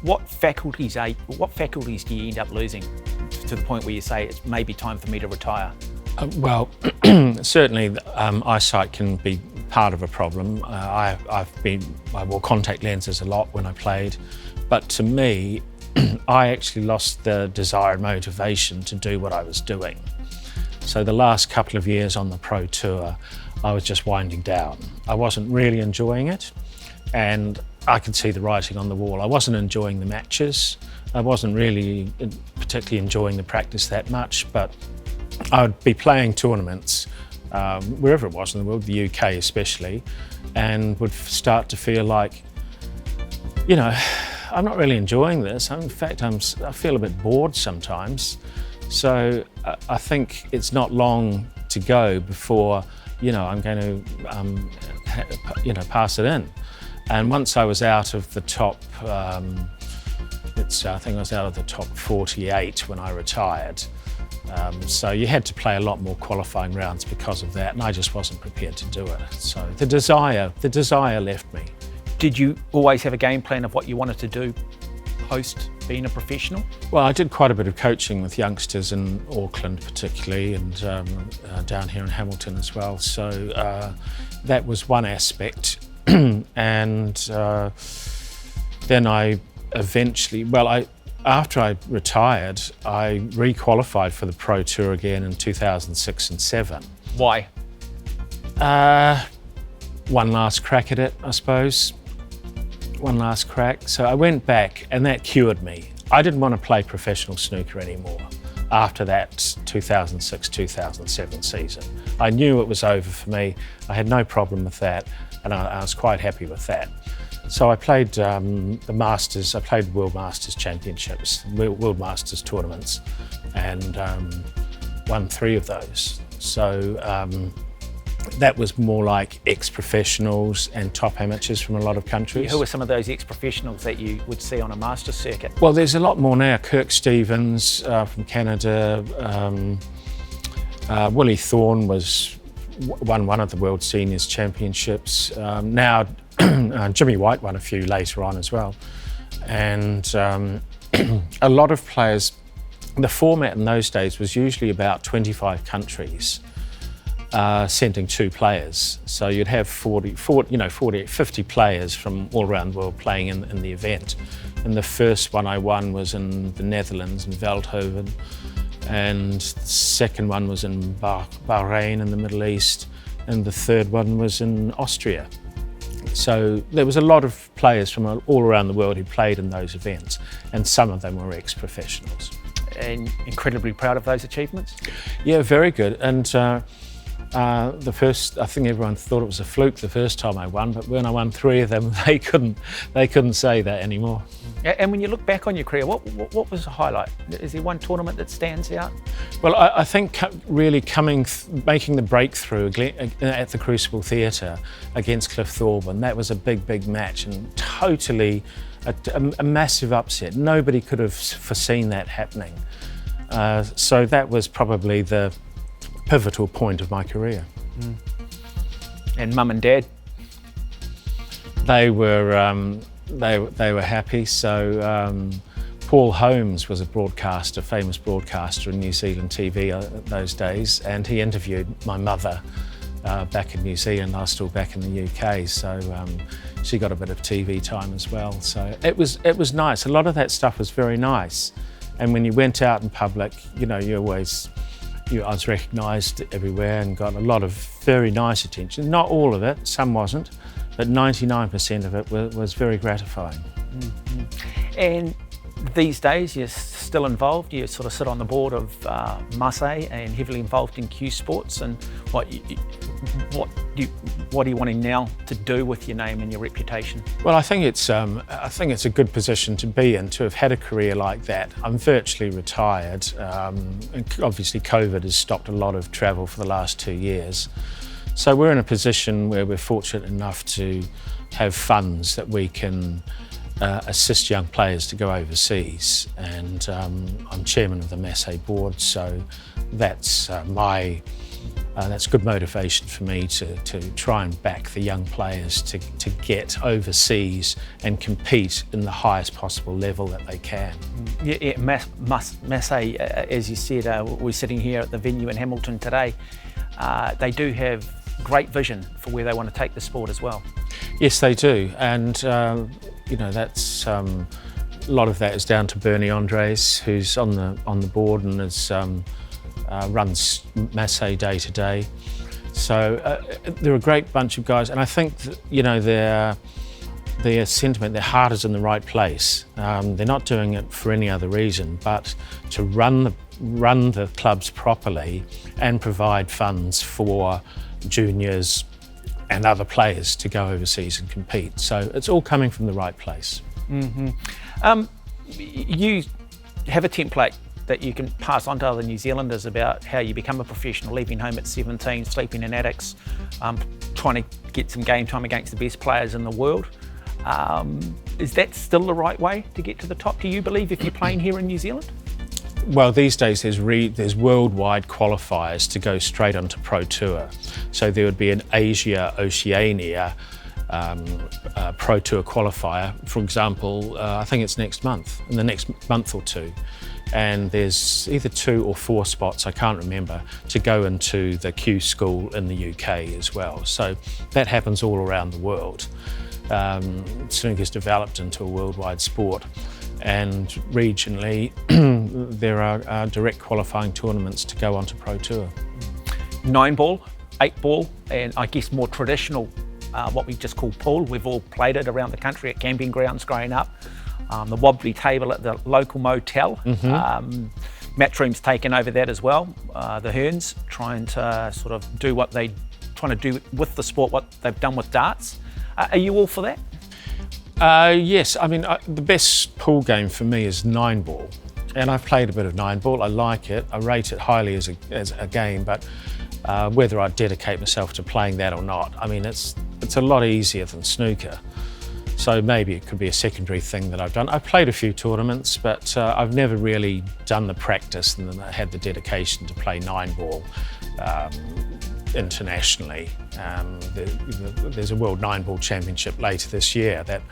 [SPEAKER 1] what faculties do you end up losing to the point where you say it's maybe time for me to retire?
[SPEAKER 2] Well, certainly eyesight can be part of a problem. I wore contact lenses a lot when I played, but to me, I actually lost the desire and motivation to do what I was doing. So the last couple of years on the Pro Tour, I was just winding down. I wasn't really enjoying it, and I could see the writing on the wall. I wasn't enjoying the matches. I wasn't really particularly enjoying the practice that much, but I would be playing tournaments wherever it was in the world, the UK especially, and would start to feel like, you know, I'm not really enjoying this. In fact, I feel a bit bored sometimes. So I think it's not long to go before, you know, I'm going to, pass it in. And once I was out of the top, I think I was out of the top 48 when I retired. So you had to play a lot more qualifying rounds because of that, and I just wasn't prepared to do it. So the desire left me.
[SPEAKER 1] Did you always have a game plan of what you wanted to do post being a professional?
[SPEAKER 2] Well, I did quite a bit of coaching with youngsters in Auckland particularly, and down here in Hamilton as well. So that was one aspect. And then I eventually, after I retired, I re-qualified for the Pro Tour again in 2006 and 2007.
[SPEAKER 1] Why?
[SPEAKER 2] One last crack at it, I suppose. One last crack. So I went back, and that cured me. I didn't want to play professional snooker anymore after that 2006-2007 season. I knew it was over for me. I had no problem with that, and I was quite happy with that. So I played the Masters, I played World Masters Championships, World Masters tournaments, and won 3 of those. So that was more like ex-professionals and top amateurs from a lot of countries.
[SPEAKER 1] Who were some of those ex-professionals that you would see on a Masters circuit?
[SPEAKER 2] Well, there's a lot more now. Kirk Stevens from Canada, Willie Thorne won one of the World Seniors Championships. Now Jimmy White won a few later on as well. And a lot of players, the format in those days was usually about 25 countries sending 2 players. So you'd have 50 players from all around the world playing in the event. And the first one I won was in the Netherlands, in Veldhoven. And the second one was in Bahrain in the Middle East. And the third one was in Austria. So there was a lot of players from all around the world who played in those events, and some of them were ex-professionals.
[SPEAKER 1] And incredibly proud of those achievements?
[SPEAKER 2] Yeah, very good. And the first, I think everyone thought it was a fluke the first time I won, but when I won 3 of them, they couldn't say that anymore.
[SPEAKER 1] And when you look back on your career, what was the highlight? Is there one tournament that stands out?
[SPEAKER 2] Well, I think really making the breakthrough at the Crucible Theatre against Cliff Thorburn, that was a big match, and totally a massive upset. Nobody could have foreseen that happening. So that was probably the pivotal point of my career.
[SPEAKER 1] And Mum and Dad?
[SPEAKER 2] They were happy. So Paul Holmes was a broadcaster, famous broadcaster in New Zealand TV those days, and he interviewed my mother back in New Zealand. I was still back in the UK, so she got a bit of TV time as well. So it was nice. A lot of that stuff was very nice, and when you went out in public, I was recognised everywhere and got a lot of very nice attention. Not all of it, some wasn't, but 99% of it was very gratifying.
[SPEAKER 1] Mm-hmm. And these days you're still involved, you sort of sit on the board of Massé and heavily involved in Q Sports, and what are you wanting now to do with your name and your reputation?
[SPEAKER 2] Well, I think it's a good position to be in, to have had a career like that. I'm virtually retired. And obviously COVID has stopped a lot of travel for the last 2 years. So we're in a position where we're fortunate enough to have funds that we can assist young players to go overseas, and I'm chairman of the Massé board, so that's good motivation for me to try and back the young players to get overseas and compete in the highest possible level that they can.
[SPEAKER 1] Yeah, Massé, as you said, we're sitting here at the venue in Hamilton today. They do have great vision for where they want to take the sport as well.
[SPEAKER 2] Yes, they do, and that's a lot of that is down to Bernie Andres, who's on the board and runs Massé day to day. So they're a great bunch of guys, and I think that, you know, their sentiment, their heart is in the right place. They're not doing it for any other reason but to run the clubs properly and provide funds for juniors and other players to go overseas and compete. So it's all coming from the right place.
[SPEAKER 1] Mm-hmm. You have a template that you can pass on to other New Zealanders about how you become a professional, leaving home at 17, sleeping in attics, trying to get some game time against the best players in the world. Is that still the right way to get to the top, do you believe, if you're playing here in New Zealand?
[SPEAKER 2] Well, these days there's worldwide qualifiers to go straight onto Pro Tour. So there would be an Asia, Oceania Pro Tour qualifier, for example, I think it's next month, in the next month or two. And there's either 2 or 4 spots, I can't remember, to go into the Q school in the UK as well. So that happens all around the world. Snooker's developed into a worldwide sport, and regionally there are direct qualifying tournaments to go onto Pro Tour. 9-ball,
[SPEAKER 1] 8-ball, and I guess more traditional, what we just call pool. We've all played it around the country at camping grounds growing up. The wobbly table at the local motel.
[SPEAKER 2] Mm-hmm.
[SPEAKER 1] Matchroom's taken over that as well. The Hearns trying to sort of do what they trying to do with the sport, what they've done with darts. Are you all for that?
[SPEAKER 2] Yes, I mean the best pool game for me is 9-ball, and I've played a bit of 9-ball. I like it. I rate it highly as a game, but whether I dedicate myself to playing that or not, I mean it's a lot easier than snooker. So maybe it could be a secondary thing that I've done. I've played a few tournaments, but I've never really done the practice and then I had the dedication to play 9-ball internationally. There's a World 9-ball Championship later this year, that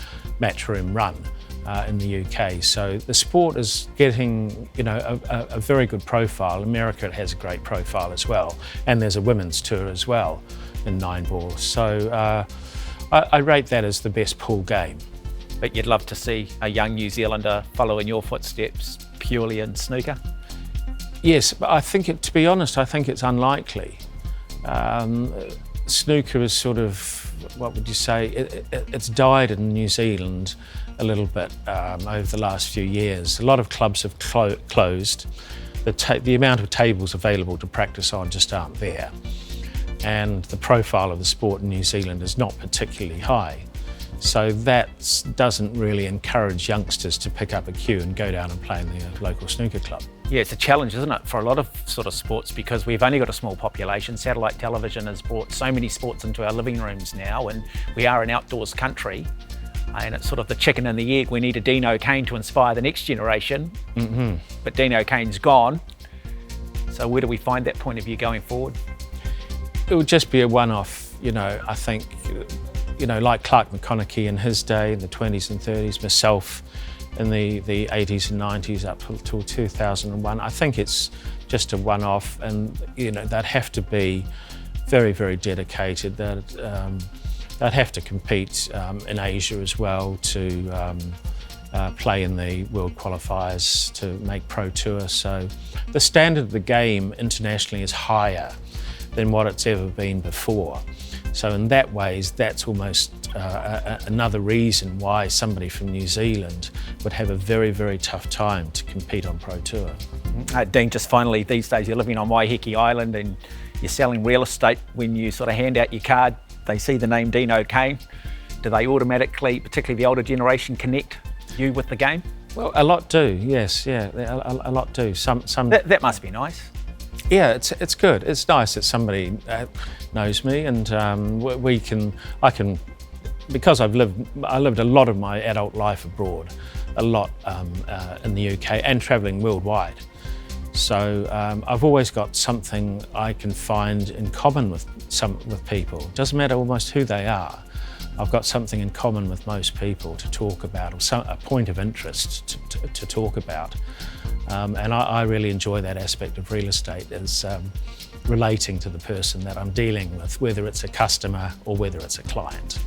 [SPEAKER 2] Matchroom run in the UK. So the sport is getting, you know, a very good profile. America has a great profile as well, and there's a women's tour as well in 9-ball. So I rate that as the best pool game.
[SPEAKER 1] But you'd love to see a young New Zealander follow in your footsteps purely in snooker?
[SPEAKER 2] Yes, but I think to be honest, I think it's unlikely. Snooker is sort of, what would you say, it's died in New Zealand a little bit over the last few years. A lot of clubs have closed. The amount of tables available to practice on just aren't there. And the profile of the sport in New Zealand is not particularly high. So that doesn't really encourage youngsters to pick up a cue and go down and play in the local snooker club.
[SPEAKER 1] Yeah, it's a challenge, isn't it, for a lot of sort of sports, because we've only got a small population. Satellite television has brought so many sports into our living rooms now, and we are an outdoors country. And it's sort of the chicken and the egg. We need a Dene O'Kane to inspire the next generation. Mm-hmm. But Dene O'Kane's gone. So where do we find that point of view going forward?
[SPEAKER 2] It would just be a one-off, you know. I think, you know, like Clark McConaughey in his day in the 20s and 30s, myself in the 80s and 90s up till 2001. I think it's just a one-off, and, you know, they'd have to be very, very dedicated. They'd have to compete in Asia as well to play in the world qualifiers to make Pro Tour. So the standard of the game internationally is higher than what it's ever been before. So in that ways, that's almost another reason why somebody from New Zealand would have a very, very tough time to compete on Pro Tour.
[SPEAKER 1] Dean, just finally, these days you're living on Waiheke Island and you're selling real estate. When you sort of hand out your card, they see the name Dene O'Kane. Do they automatically, particularly the older generation, connect you with the game?
[SPEAKER 2] Well, a lot do, yes, yeah, a lot do. Some.
[SPEAKER 1] That must be nice.
[SPEAKER 2] Yeah, it's good. It's nice that somebody knows me, and I can, because I lived a lot of my adult life abroad, a lot in the UK and travelling worldwide. So I've always got something I can find in common with people. It doesn't matter almost who they are. I've got something in common with most people to talk about, or a point of interest to talk about. And I really enjoy that aspect of real estate, as relating to the person that I'm dealing with, whether it's a customer or whether it's a client.